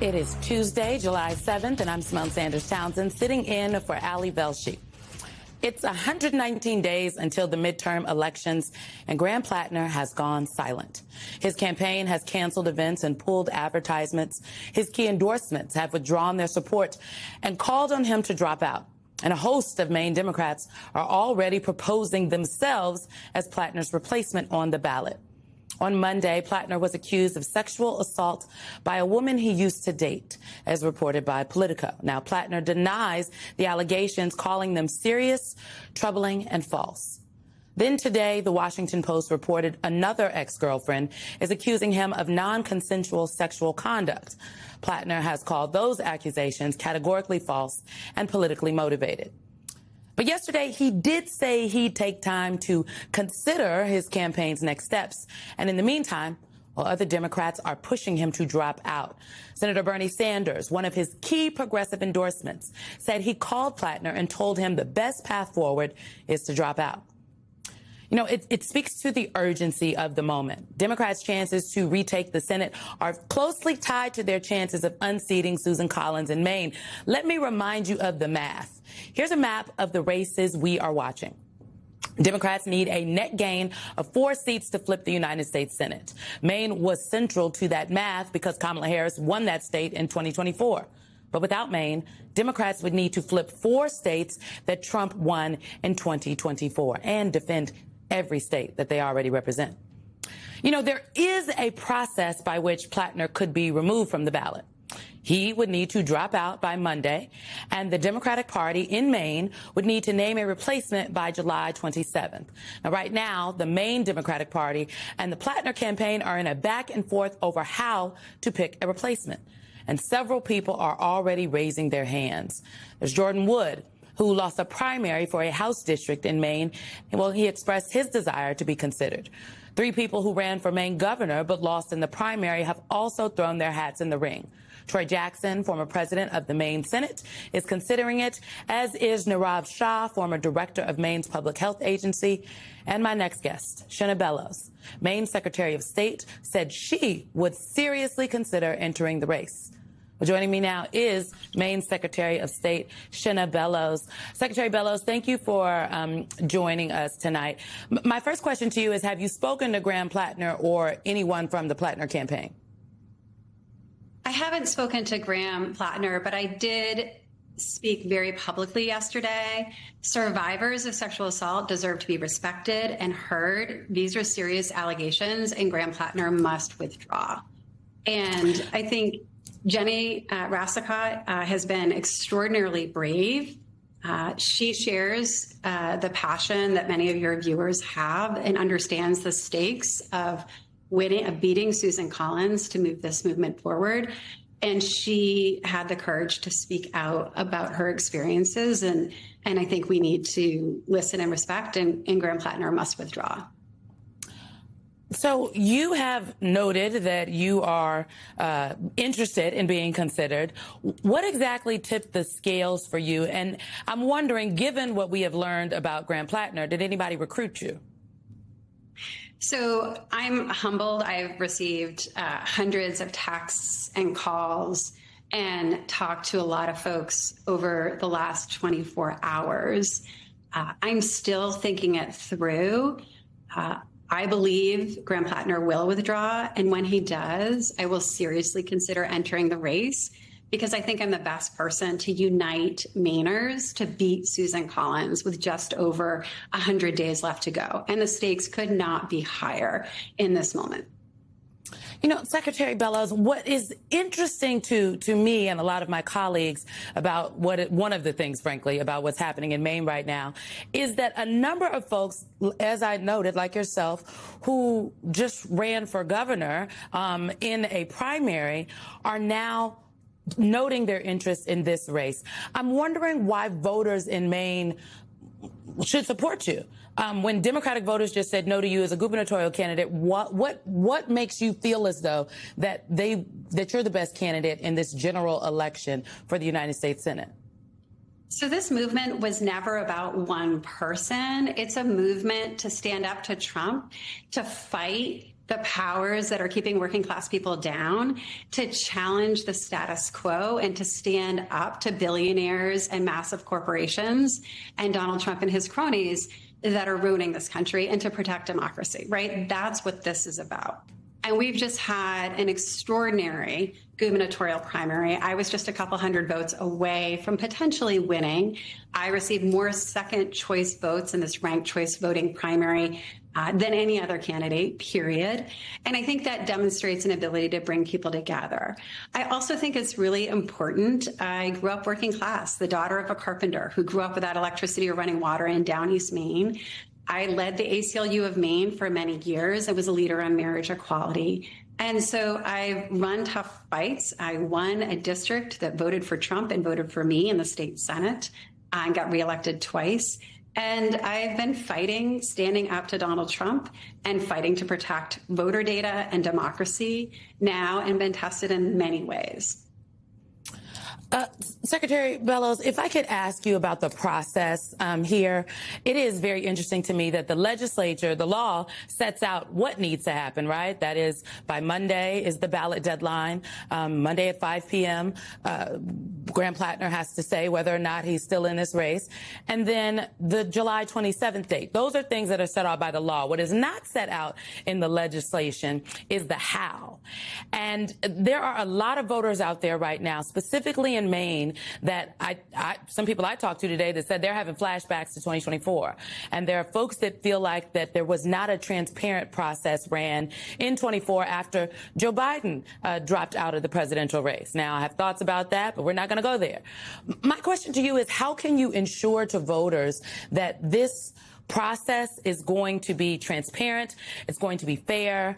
It is Tuesday, July 7th, and I'm Simone Sanders Townsend, sitting in for Ali Velshi. It's 119 days until the midterm elections, and Graham Plattner has gone silent. His campaign has canceled events and pulled advertisements. His key endorsements have withdrawn their support and called on him to drop out. And a host of Maine Democrats are already proposing themselves as Plattner's replacement on the ballot. On Monday, Plattner was accused of sexual assault by a woman he used to date, as reported by Politico. Now, Plattner denies the allegations, calling them serious, troubling, and false. Then today, the Washington Post reported another ex-girlfriend is accusing him of non-consensual sexual conduct. Plattner has called those accusations categorically false and politically motivated. But yesterday, he did say he'd take time to consider his campaign's next steps. And in the meantime, while other Democrats are pushing him to drop out, Senator Bernie Sanders, one of his key progressive endorsements, said he called Plattner and told him the best path forward is to drop out. You know, it speaks to the urgency of the moment. Democrats' chances to retake the Senate are closely tied to their chances of unseating Susan Collins in Maine. Let me remind you of the math. Here's a map of the races we are watching. Democrats need a net gain of 4 seats to flip the United States Senate. Maine was central to that math because Kamala Harris won that state in 2024. But without Maine, Democrats would need to flip 4 states that Trump won in 2024 and defend every state that they already represent. You know, there is a process by which Plattner could be removed from the ballot. He would need to drop out by Monday, and the Democratic Party in Maine would need to name a replacement by July 27th. Now, right now, the Maine Democratic Party and the Plattner campaign are in a back and forth over how to pick a replacement. And several people are already raising their hands. There's Jordan Wood, who lost a primary for a House district in Maine. Well, he expressed his desire to be considered. 3 people who ran for Maine governor but lost in the primary have also thrown their hats in the ring. Troy Jackson, former president of the Maine Senate, is considering it, as is Nirav Shah, former director of Maine's Public Health Agency. And my next guest, Shenna Bellows, Maine Secretary of State, said she would seriously consider entering the race. Well, joining me now is Maine Secretary of State, Shenna Bellows. Secretary Bellows, thank you for joining us tonight. My first question to you is, have you spoken to Graham Plattner or anyone from the Plattner campaign? I haven't spoken to Graham Plattner, but I did speak very publicly yesterday. Survivors of sexual assault deserve to be respected and heard. These are serious allegations, and Graham Plattner must withdraw. And I think Jenny Rassicot has been extraordinarily brave. She shares the passion that many of your viewers have and understands the stakes of beating Susan Collins to move this movement forward. And she had the courage to speak out about her experiences. And I think we need to listen and respect, and Graham Plattner must withdraw. So you have noted that you are interested in being considered. What exactly tipped the scales for you? And I'm wondering, given what we have learned about Graham Plattner, did anybody recruit you? So I'm humbled. I've received hundreds of texts and calls and talked to a lot of folks over the last 24 hours. I'm still thinking it through. I believe Graham Plattner will withdraw, and when he does, I will seriously consider entering the race, because I think I'm the best person to unite Mainers to beat Susan Collins with just over 100 days left to go. And the stakes could not be higher in this moment. You know, Secretary Bellows, what is interesting to me and a lot of my colleagues about one of the things, frankly, about what's happening in Maine right now is that a number of folks, as I noted, like yourself, who just ran for governor in a primary are now noting their interest in this race. I'm wondering why voters in Maine should support you. When Democratic voters just said no to you as a gubernatorial candidate, what makes you feel as though that you're the best candidate in this general election for the United States Senate? So this movement was never about one person. It's a movement to stand up to Trump, to fight the powers that are keeping working class people down, to challenge the status quo and to stand up to billionaires and massive corporations and Donald Trump and his cronies that are ruining this country, and to protect democracy, right? That's what this is about. And we've just had an extraordinary gubernatorial primary. I was just a couple hundred votes away from potentially winning. I received more second choice votes in this ranked choice voting primary than any other candidate, period. And I think that demonstrates an ability to bring people together. I also think it's really important. I grew up working class, the daughter of a carpenter who grew up without electricity or running water in Down East Maine. I led the ACLU of Maine for many years. I was a leader on marriage equality. And so I've run tough fights. I won a district that voted for Trump and voted for me in the state Senate and got reelected twice. And I've been fighting, standing up to Donald Trump and fighting to protect voter data and democracy now, and been tested in many ways. Secretary Bellows, if I could ask you about the process here. It is very interesting to me that the legislature, the law, sets out what needs to happen, right? That is, by Monday is the ballot deadline. Monday at 5 p.m., Graham Plattner has to say whether or not he's still in this race. And then the July 27th date. Those are things that are set out by the law. What is not set out in the legislation is the how. And there are a lot of voters out there right now, specifically in Maine, that some people I talked to today that said they're having flashbacks to 2024. And there are folks that feel like that there was not a transparent process ran in 24 after Joe Biden dropped out of the presidential race. Now, I have thoughts about that, but we're not going to go there. My question to you is, how can you ensure to voters that this process is going to be transparent, it's going to be fair?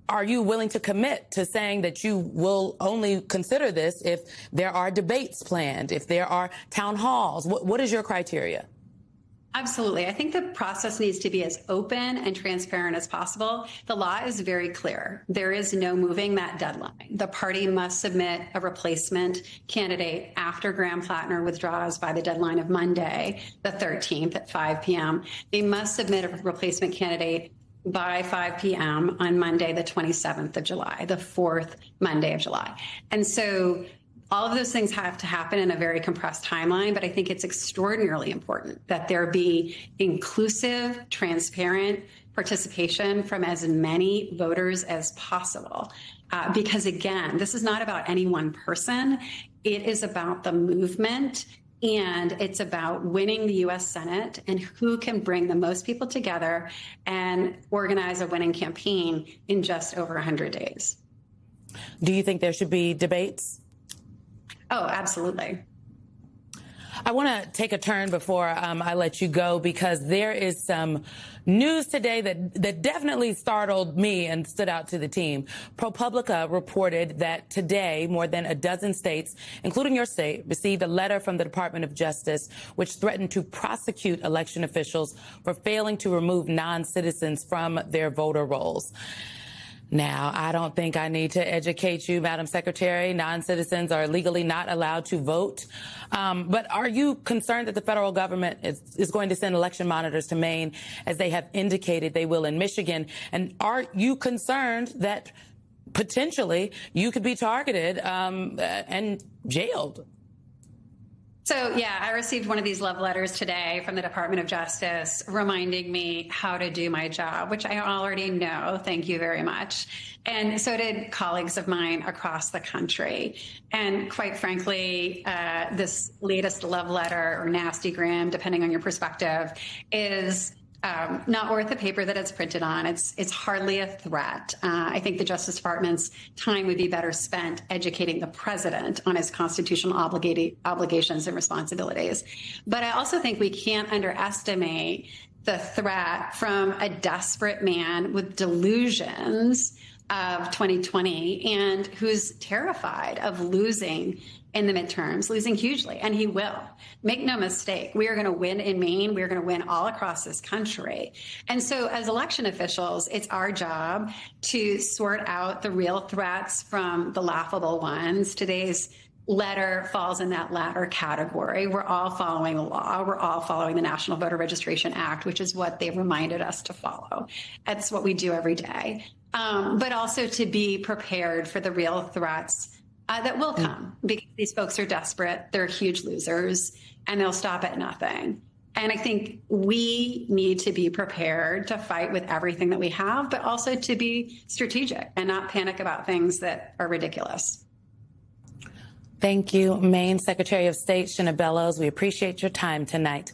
Are you willing to commit to saying that you will only consider this if there are debates planned, if there are town halls? What is your criteria? Absolutely. I think the process needs to be as open and transparent as possible. The law is very clear. There is no moving that deadline. The party must submit a replacement candidate after Graham Plattner withdraws by the deadline of Monday, the 13th at 5 p.m. They must submit a replacement candidate by 5 p.m. on Monday, the 27th of July, the fourth Monday of July. And so all of those things have to happen in a very compressed timeline, but I think it's extraordinarily important that there be inclusive, transparent participation from as many voters as possible. Because again, this is not about any one person. It is about the movement, and it's about winning the U.S. Senate and who can bring the most people together and organize a winning campaign in just over 100 days. Do you think there should be debates? Oh, absolutely. I want to take a turn before I let you go, because there is some news today that definitely startled me and stood out to the team. ProPublica reported that today more than a dozen states, including your state, received a letter from the Department of Justice which threatened to prosecute election officials for failing to remove non-citizens from their voter rolls. Now, I don't think I need to educate you, Madam Secretary. Non-citizens are legally not allowed to vote. But are you concerned that the federal government is going to send election monitors to Maine, as they have indicated they will in Michigan? And are you concerned that potentially you could be targeted and jailed? So, yeah, I received one of these love letters today from the Department of Justice reminding me how to do my job, which I already know. Thank you very much. And so did colleagues of mine across the country. And quite frankly, this latest love letter, or nastygram, depending on your perspective, is not worth the paper that it's printed on. It's hardly a threat. I think the Justice Department's time would be better spent educating the president on his constitutional obligations and responsibilities. But I also think we can't underestimate the threat from a desperate man with delusions of 2020 and who's terrified of losing in the midterms, losing hugely, and he will. Make no mistake, we are going to win in Maine. We are going to win all across this country. And so as election officials, it's our job to sort out the real threats from the laughable ones. Today's letter falls in that latter category. We're all following the law. We're all following the National Voter Registration Act, which is what they've reminded us to follow. That's what we do every day. But also to be prepared for the real threats that will come, because these folks are desperate. They're huge losers, and they'll stop at nothing. And I think we need to be prepared to fight with everything that we have, but also to be strategic and not panic about things that are ridiculous. Thank you, Maine Secretary of State Shenna Bellows. We appreciate your time tonight.